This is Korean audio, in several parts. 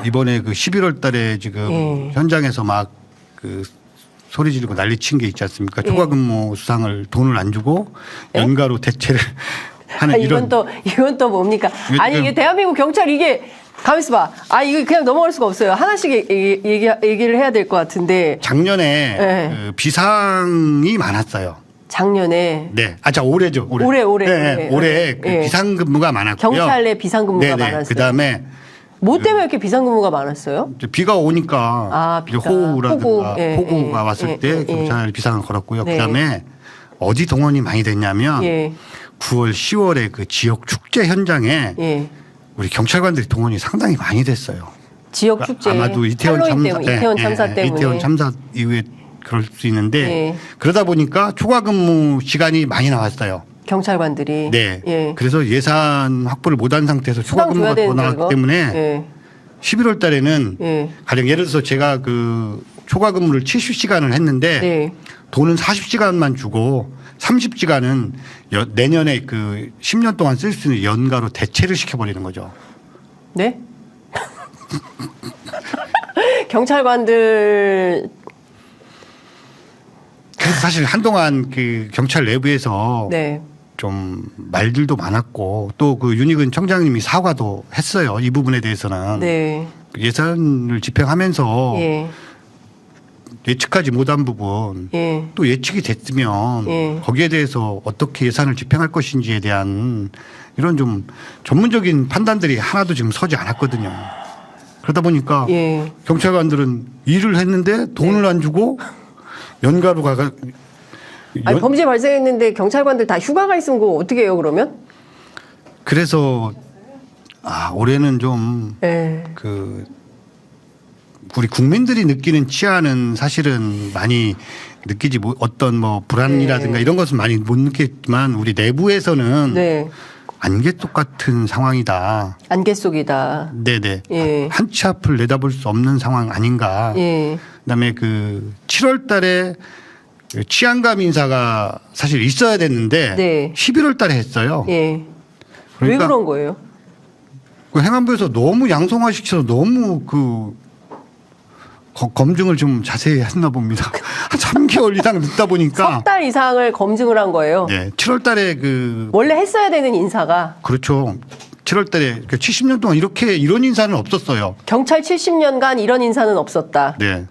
이번에 그 11월 달에 지금 현장에서 막 그 소리 지르고 난리 친 게 있지 않습니까? 초과 근무 수당을 돈을 안 주고 연가로 대체를 하는 이런. 이건 또 뭡니까? 아니 이게 대한민국 경찰 이게 가만 있어봐. 아 이거 그냥 넘어갈 수가 없어요. 하나씩 얘기를 해야 될 것 같은데. 작년에 그 비상이 많았어요. 작년에. 네. 자 올해죠. 올해. 네, 올해 그 비상근무가 많았고요. 경찰 내 비상근무가 많았어요. 그다음에 뭐 때문에 이렇게 비상근무가 많았어요? 비가 오니까 호우라든가 폭우가 왔을 때 경찰 비상을 걸었고요. 그다음에 어디 동원이 많이 됐냐면 9월, 10월에 그 지역 축제 현장에 우리 경찰관들이 동원이 상당히 많이 됐어요. 지역 축제 아마도 이태원 참사 때문에 이태원 참사 이후에 그럴 수 있는데 그러다 보니까 초과 근무 시간이 많이 나왔어요. 경찰관들이. 네. 그래서 예산 확보를 못한 상태에서 초과 근무가 더 나왔기 때문에 11월 달에는 가령 예를 들어서 제가 그 초과 근무를 70시간을 했는데 돈은 40시간만 주고 30시간은 내년에 그 10년 동안 쓸 수 있는 연가로 대체를 시켜버리는 거죠. 네? 경찰관들. 그래서 사실 한동안 그 경찰 내부에서 좀 말들도 많았고 또 그 윤희근 청장님이 사과도 했어요. 이 부분에 대해서는 예산을 집행하면서 예측하지 못한 부분 또 예측이 됐으면 거기에 대해서 어떻게 예산을 집행할 것인지에 대한 이런 좀 전문적인 판단들이 하나도 지금 서지 않았거든요. 그러다 보니까 경찰관들은 일을 했는데 돈을 안 주고 연가로 가가. 아니, 범죄 발생했는데 경찰관들 다 휴가가 있으면 그거 어떻게 해요 그러면? 그래서 올해는 좀 그 우리 국민들이 느끼는 치안은 사실은 많이 느끼지 어떤 뭐 불안이라든가 이런 것은 많이 못 느꼈지만 우리 내부에서는 안개 똑같은 상황이다. 안개 속이다. 네네. 한 치 앞을 내다볼 수 없는 상황 아닌가. 그다음에 그 7월 달에 치안감 인사가 사실 있어야 됐는데 11월 달에 했어요. 그러니까 왜 그런 거예요? 그 행안부에서 너무 양성화시켜서 너무 그 검증을 좀 자세히 했나 봅니다. 한 3개월 이상 늦다 보니까. 석 달 이상을 검증을 한 거예요. 네. 7월 달에 그. 원래 했어야 되는 인사가. 그렇죠. 7월 달에 70년 동안 이런 인사는 없었어요. 경찰 70년간 이런 인사는 없었다. 네.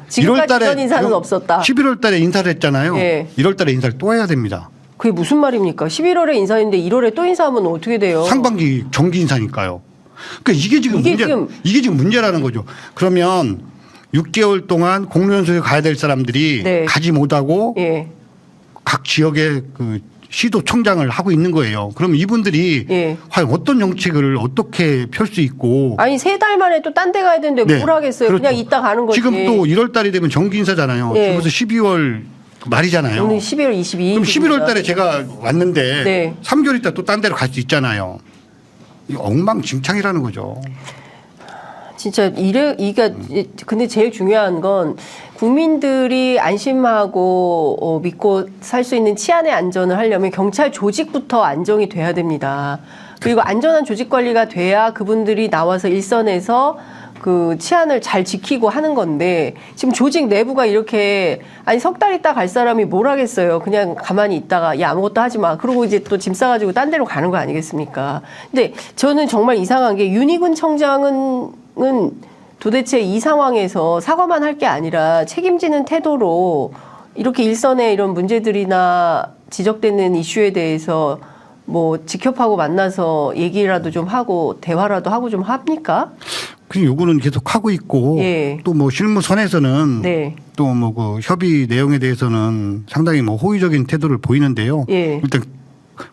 지금까지 이런 인사는 없었다. 11월 달에 인사를 했잖아요. 1월 달에 인사를 또 해야 됩니다. 그게 무슨 말입니까? 11월에 인사했는데 1월에 또 인사하면 어떻게 돼요? 상반기 정기 인사니까요. 그러니까 이게 지금 문제라는 거죠. 그러면 6개월 동안 공무원소에 가야 될 사람들이 가지 못하고 각 지역의 그 시도청장을 하고 있는 거예요. 그럼 이분들이 과연 어떤 정책을 어떻게 펼 수 있고. 아니 3달 만에 또 딴 데 가야 되는데 뭘 하겠어요. 그렇죠. 그냥 이따 가는 거지. 지금 또 1월 달이 되면 정기 인사잖아요. 지금부터 12월 말이잖아요. 오늘 12월 22일. 그럼 11월 달에 제가 왔는데 3개월 있다 또 딴 데로 갈 수 있잖아요. 이거 엉망진창이라는 거죠. 진짜 근데 제일 중요한 건 국민들이 안심하고 믿고 살 수 있는 치안의 안전을 하려면 경찰 조직부터 안정이 돼야 됩니다. 그리고 안전한 조직 관리가 돼야 그분들이 나와서 일선에서 그 치안을 잘 지키고 하는 건데 지금 조직 내부가 이렇게 석 달 있다 갈 사람이 뭘 하겠어요. 그냥 가만히 있다가 야 아무것도 하지 마. 그러고 이제 또 짐 싸가지고 딴 데로 가는 거 아니겠습니까? 근데 저는 정말 이상한 게 윤희근 청장은 도대체 이 상황에서 사과만 할 게 아니라 책임지는 태도로 이렇게 일선에 이런 문제들이나 지적되는 이슈에 대해서 뭐 직협하고 만나서 얘기라도 좀 하고 대화라도 하고 좀 합니까? 그 요구는 계속 하고 있고 또 뭐 실무선에서는 또 뭐 그 협의 내용에 대해서는 상당히 뭐 호의적인 태도를 보이는데요. 일단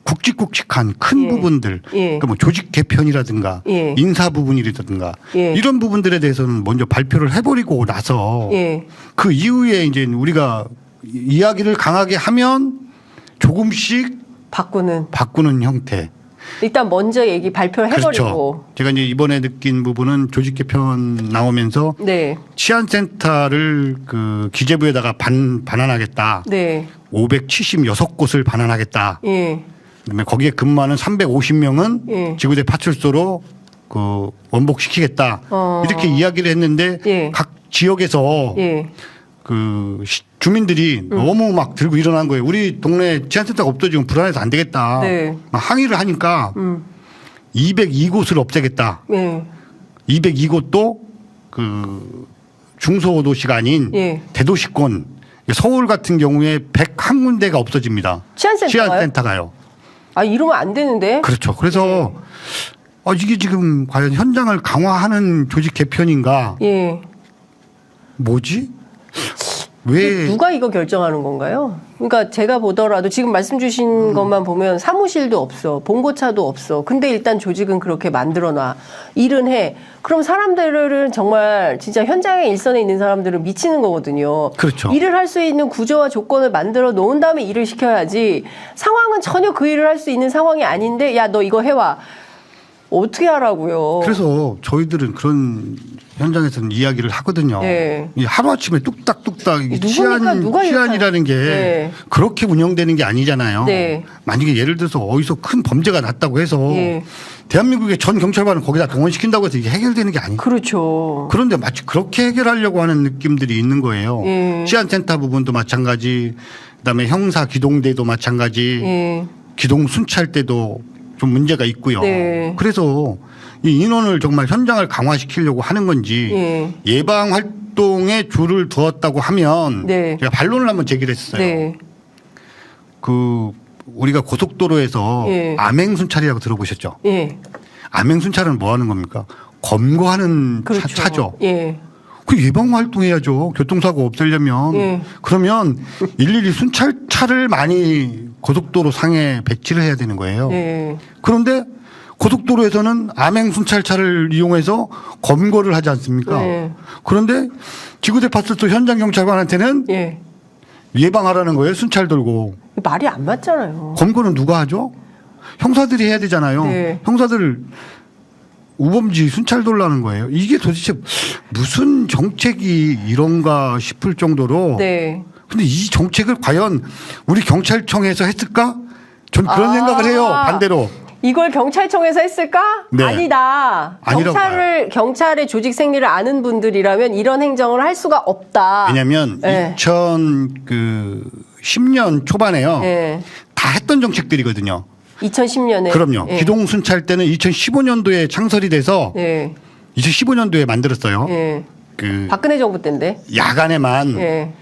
굵직굵직한 큰 부분들, 그러니까 뭐 조직 개편이라든가 인사 부분이라든가 이런 부분들에 대해서는 먼저 발표를 해버리고 나서 그 이후에 이제 우리가 이야기를 강하게 하면 조금씩 바꾸는 형태. 일단 먼저 발표를 해버리고. 그렇죠. 제가 이제 이번에 느낀 부분은 조직 개편 나오면서 치안센터를 그 기재부에다가 반환하겠다. 576곳을 반환하겠다. 그다음에 거기에 근무하는 350명은 지구대 파출소로 그 원복시키겠다 이렇게 이야기를 했는데 예. 각 지역에서 예. 그 주민들이 너무 막 들고 일어난 거예요. 우리 동네 치안센터가 없어지면 불안해서 안 되겠다. 네. 막 항의를 하니까 202곳을 없애겠다. 예. 202곳도 그 중소도시가 아닌 예. 대도시권 서울 같은 경우에 101군데가 없어집니다. 치안센터가요. 아, 이러면 안 되는데. 그렇죠. 그래서 이게 지금 과연 현장을 강화하는 조직 개편인가? 예. 뭐지? 왜 누가 이거 결정하는 건가요? 그러니까 제가 보더라도 지금 말씀 주신 것만 보면 사무실도 없어, 봉고차도 없어. 근데 일단 조직은 그렇게 만들어놔. 일은 해. 그럼 사람들은 정말 진짜 현장의 일선에 있는 사람들은 미치는 거거든요. 그렇죠. 일을 할 수 있는 구조와 조건을 만들어 놓은 다음에 일을 시켜야지. 상황은 전혀 그 일을 할 수 있는 상황이 아닌데 야, 너 이거 해와. 어떻게 하라고요? 그래서 저희들은 그런 현장에서는 이야기를 하거든요. 네. 이 하루아침에 뚝딱뚝딱 누가 치안이라는 게 네. 그렇게 운영되는 게 아니잖아요. 네. 만약에 예를 들어서 어디서 큰 범죄가 났다고 해서 네. 대한민국의 전 경찰관을 거기다 동원시킨다고 해서 이게 해결되는 게 아니에요. 그렇죠. 그런데 마치 그렇게 해결하려고 하는 느낌들이 있는 거예요. 예. 치안센터 부분도 마찬가지, 그다음에 형사 기동대도 마찬가지, 예. 기동 순찰대도 좀 문제가 있고요. 네. 그래서 이 인원을 정말 현장을 강화시키려고 하는 건지 예. 예방 활동에 줄을 두었다고 하면 네. 제가 반론을 한번 제기를 했어요. 네. 그 우리가 고속도로에서 예. 암행 순찰이라고 들어보셨죠? 예. 암행 순찰은 뭐 하는 겁니까? 검거하는 그렇죠. 차죠. 예. 그 예방 활동해야죠. 교통사고 없애려면. 예. 그러면 일일이 순찰차를 많이 고속도로 상에 배치를 해야 되는 거예요. 예. 그런데 고속도로에서는 암행 순찰차를 이용해서 검거를 하지 않습니까? 예. 그런데 지구대 파출소 현장 경찰관한테는 예. 예방하라는 거예요. 순찰 돌고. 말이 안 맞잖아요. 검거는 누가 하죠? 형사들이 해야 되잖아요. 네. 형사들 우범지 순찰 돌라는 거예요. 이게 도대체 무슨 정책이 이런가 싶을 정도로. 네. 근데 이 정책을 과연 우리 경찰청에서 했을까? 전 그런 생각을 해요. 반대로. 이걸 경찰청에서 했을까? 네. 아니다. 아니라고 경찰의 조직 생리를 아는 분들이라면 이런 행정을 할 수가 없다. 왜냐하면 네. 2010년 초반에요. 네. 다 했던 정책들이거든요. 2010년에. 그럼요. 네. 기동순찰 때는 2015년도에 창설이 돼서 네. 2015년도에 만들었어요. 네. 그 박근혜 정부 때인데. 야간에만 네.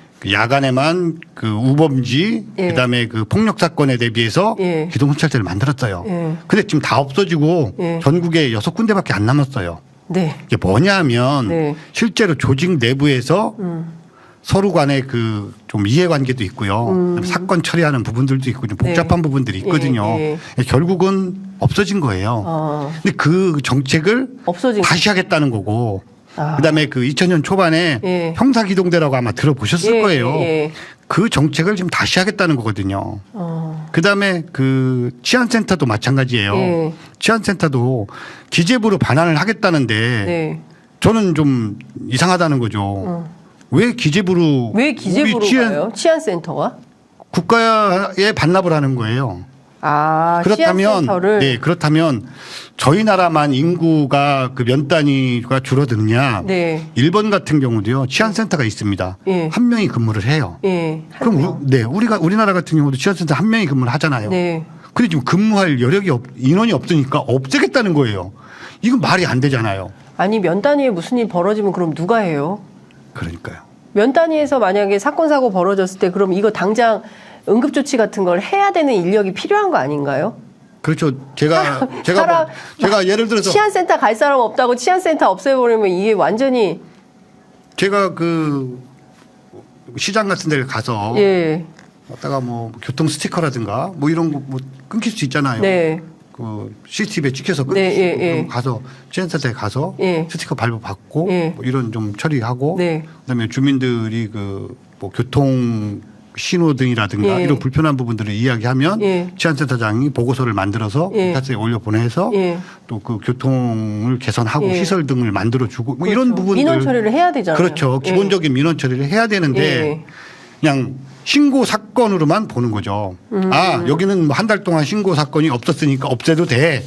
그 우범지 예. 그다음에 그 폭력 사건에 대비해서 예. 기동순찰대를 만들었어요. 예. 근데 지금 다 없어지고 예. 전국에 6군데밖에 안 남았어요. 네. 이게 뭐냐면 네. 실제로 조직 내부에서 서로 간에 그 좀 이해관계도 있고요. 사건 처리하는 부분들도 있고 좀 복잡한 네. 부분들이 있거든요. 예. 결국은 없어진 거예요. 근데 그 정책을 없어진 다시 하겠다는 거고. 아. 그다음에 그 2000년 초반에 예. 형사기동대라고 아마 들어보셨을 예, 거예요. 예. 그 정책을 지금 다시 하겠다는 거거든요. 그다음에 그 치안센터도 마찬가지예요. 예. 치안센터도 기재부로 반환을 하겠다는데 네. 저는 좀 이상하다는 거죠. 왜 기재부로 왜 기재부로 가요? 치안센터가? 국가에 반납을 하는 거예요. 아, 그렇다면 치안센터를. 네, 그렇다면 저희 나라만 인구가 그 면 단위가 줄어드느냐? 네. 일본 같은 경우도요. 치안센터가 있습니다. 예. 한 명이 근무를 해요. 예. 그럼 우리나라 같은 경우도 치안센터 한 명이 근무를 하잖아요. 네. 근데 지금 근무할 인원이 없으니까 없애겠다는 거예요. 이건 말이 안 되잖아요. 아니, 면 단위에 무슨 일 벌어지면 그럼 누가 해요? 그러니까요. 면 단위에서 만약에 사건 사고 벌어졌을 때 그럼 이거 당장 응급조치 같은 걸 해야 되는 인력이 필요한 거 아닌가요? 그렇죠. 제가 예를 들어서 치안센터 갈 사람 없다고 치안센터 없애버리면 이게 완전히. 제가 그 시장 같은 데 가서 예. 왔다가 뭐 교통 스티커라든가 뭐 이런 거 뭐 끊길 수 있잖아요. 네. 그 CCTV에 찍혀서 끊길 네, 수 있고 예, 예. 그럼 가서 치안센터에 가서 예. 스티커 발부받고 예. 뭐 이런 좀 처리하고 네. 그다음에 주민들이 그 뭐 교통 신호등이라든가 예. 이런 불편한 부분들을 이야기하면 예. 치안센터장이 보고서를 만들어서 예. 경찰서에 올려 보내서 예. 또 그 교통을 개선하고 예. 시설 등을 만들어 주고 뭐 그렇죠. 이런 부분들 민원 처리를 해야 되잖아요. 그렇죠. 예. 기본적인 민원 처리를 해야 되는데 예. 그냥 신고 사건으로만 보는 거죠. 아, 여기는 뭐 한 달 동안 신고 사건이 없었으니까 없애도 돼.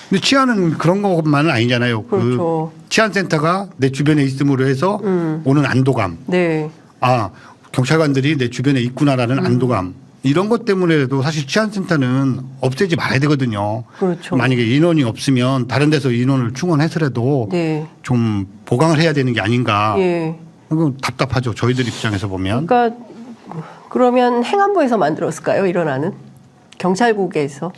근데 치안은 그런 것만은 아니잖아요. 그렇죠. 그 치안센터가 내 주변에 있음으로 해서 오는 안도감. 네. 아, 경찰관들이 내 주변에 있구나라는 안도감. 이런 것 때문에도 사실 치안센터는 없애지 말아야 되거든요. 그렇죠. 만약에 인원이 없으면 다른 데서 인원을 충원해서라도 네. 좀 보강을 해야 되는 게 아닌가. 예. 그건 답답하죠. 저희들 입장에서 보면. 그러니까 그러면 행안부에서 만들었을까요? 이런 안은? 경찰국에서?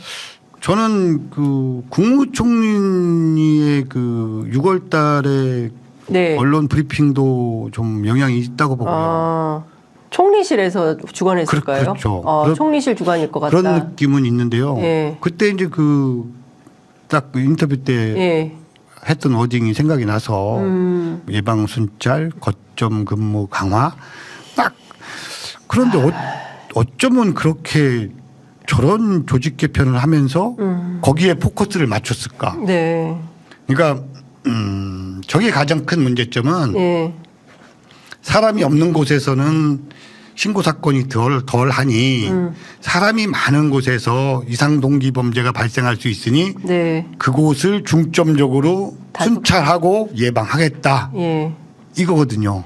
저는 그 국무총리의 그 6월 달에 네. 언론 브리핑도 좀 영향이 있다고 보고요. 아, 총리실에서 주관했을까요? 그렇죠. 총리실 주관일 것 같다. 그런 느낌은 있는데요. 예. 그때 이제 그 딱 인터뷰 때 예. 했던 워딩이 생각이 나서 예방 순찰, 거점 근무 강화 딱 그런데 어쩌면 그렇게 저런 조직 개편을 하면서 거기에 포커스를 맞췄을까? 네. 그러니까 저게 가장 큰 문제점은 예. 사람이 없는 곳에서는 신고 사건이 덜하니 사람이 많은 곳에서 이상 동기 범죄가 발생할 수 있으니 네. 그곳을 중점적으로 순찰하고 예방하겠다. 예. 이거거든요.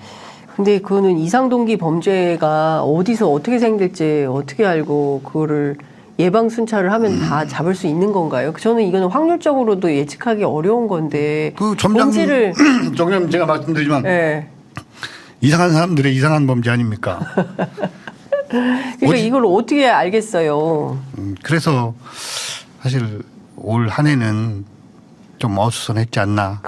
근데 그거는 이상동기 범죄가 어디서 어떻게 생길지 어떻게 알고 그거를 예방 순찰을 하면 다 잡을 수 있는 건가요? 저는 이거는 확률적으로도 예측하기 어려운 건데. 그 점장님, 점장 제가 말씀드리지만 네. 이상한 사람들의 이상한 범죄 아닙니까? 그러니까 이걸 어떻게 알겠어요? 그래서 사실 올 한 해는 좀 어수선했지 않나.